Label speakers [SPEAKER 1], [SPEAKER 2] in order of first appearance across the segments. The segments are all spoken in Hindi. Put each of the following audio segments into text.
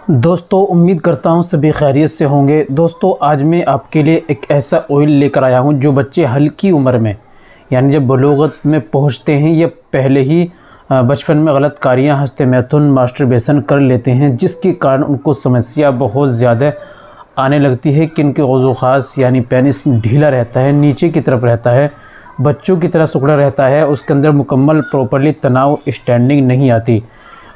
[SPEAKER 1] दोस्तों उम्मीद करता हूँ सभी खैरियत से होंगे। दोस्तों आज मैं आपके लिए एक ऐसा ऑयल लेकर आया हूँ जो बच्चे हल्की उम्र में यानी जब बलूगत में पहुँचते हैं या पहले ही बचपन में गलत कारियाँ हस्ते मैथुन मास्टरबेशन कर लेते हैं, जिसके कारण उनको समस्या बहुत ज़्यादा आने लगती है कि इनके ग़ुज़ो ख़ास यानी पेनिस ढीला रहता है, नीचे की तरफ रहता है, बच्चों की तरह सिकुड़ा रहता है, उसके अंदर मुकम्मल प्रॉपर्ली तनाव स्टैंडिंग नहीं आती,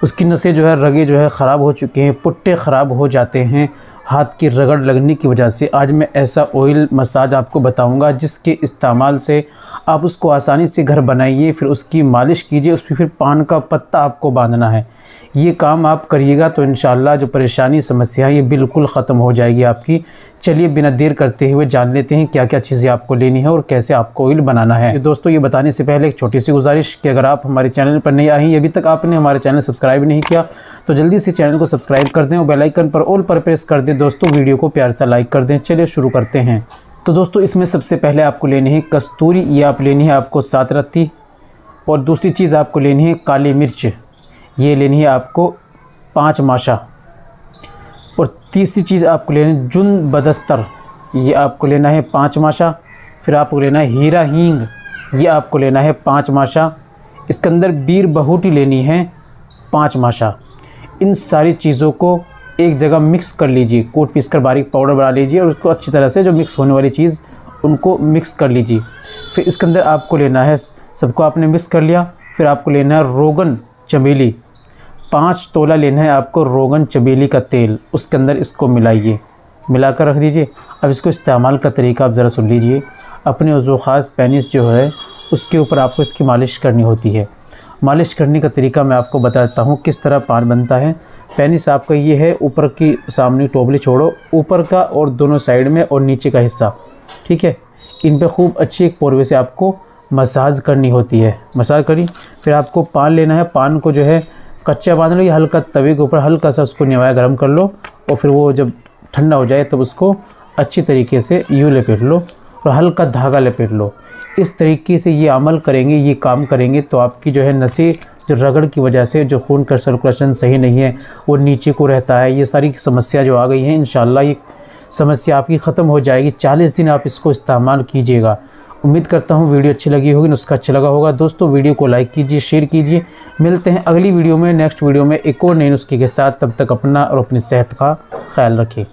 [SPEAKER 1] उसकी नसें जो है रगे जो है ख़राब हो चुके हैं, पुट्टे ख़राब हो जाते हैं हाथ की रगड़ लगने की वजह से। आज मैं ऐसा ऑयल मसाज आपको बताऊंगा जिसके इस्तेमाल से आप उसको आसानी से घर बनाइए, फिर उसकी मालिश कीजिए, उस पर फिर पान का पत्ता आपको बांधना है। ये काम आप करिएगा तो इंशाअल्लाह जो परेशानी समस्या है ये बिल्कुल ख़त्म हो जाएगी आपकी। चलिए बिना देर करते हुए जान लेते हैं क्या क्या चीज़ें आपको लेनी है और कैसे आपको ऑयल बनाना है। दोस्तों ये बताने से पहले एक छोटी सी गुजारिश कि अगर आप हमारे चैनल पर नहीं आई, अभी तक आपने हमारे चैनल सब्सक्राइब नहीं किया तो जल्दी से चैनल को सब्सक्राइब कर दें और बेल आइकन पर ऑल पर प्रेस कर दें। दोस्तों वीडियो को प्यार से लाइक कर दें। चलिए शुरू करते हैं। तो दोस्तों इसमें सबसे पहले आपको लेनी है कस्तूरी, ये आप लेनी है आपको 7 रत्ती, और दूसरी चीज़ आपको लेनी है काली मिर्च, ये लेनी है आपको 5 माशा, और तीसरी चीज़ आपको लेनी है जुन बदस्तर, ये आपको लेना है 5 माशा। फिर आपको लेना है हीरा हींग, ये आपको लेना है 5 माशा। इसके अंदर बीर बहुटी लेनी है 5 माशा। इन सारी चीज़ों को एक जगह मिक्स कर लीजिए, कूट पीस कर बारीक पाउडर बना लीजिए और उसको अच्छी तरह से जो मिक्स होने वाली चीज़ उनको मिक्स कर लीजिए। फिर इसके अंदर आपको लेना है, सबको आपने मिक्स कर लिया, फिर आपको लेना है रोगन चमेली, 5 तोला लेना है आपको रोगन चमेली का तेल, उसके अंदर इसको मिलाइए, मिलाकर रख दीजिए। अब इसको इस्तेमाल का तरीका आप ज़रा सुन लीजिए। अपने उज़ो ख़ास पेनिस जो है उसके ऊपर आपको इसकी मालिश करनी होती है। मालिश करने का तरीका मैं आपको बताता हूँ किस तरह पान बनता है। पेनिस आपका ये है, ऊपर की सामने टोपली छोड़ो, ऊपर का और दोनों साइड में और नीचे का हिस्सा, ठीक है, इन पे खूब अच्छी एक पोरवे से आपको मसाज करनी होती है। मसाज करी, फिर आपको पान लेना है, पान को जो है कच्चा बांध लो या हल्का तवे के ऊपर हल्का सा उसको निवाया गर्म कर लो, और फिर वो जब ठंडा हो जाए तब उसको अच्छी तरीके से यूँ लपेट लो और हल्का धागा लपेट लो। इस तरीके से ये अमल करेंगे, ये काम करेंगे तो आपकी जो है नसें जो रगड़ की वजह से जो खून का सर्कुलेशन सही नहीं है वो नीचे को रहता है, ये सारी समस्या जो आ गई है इंशाल्लाह ये समस्या आपकी ख़त्म हो जाएगी। 40 दिन आप इसको इस्तेमाल कीजिएगा। उम्मीद करता हूँ वीडियो अच्छी लगी होगी, नुस्खा अच्छा लगा होगा। दोस्तों वीडियो को लाइक कीजिए, शेयर कीजिए। मिलते हैं अगली वीडियो में, नेक्स्ट वीडियो में एक और नए नुस्खे के साथ। तब तक अपना और अपनी सेहत का ख्याल रखिए।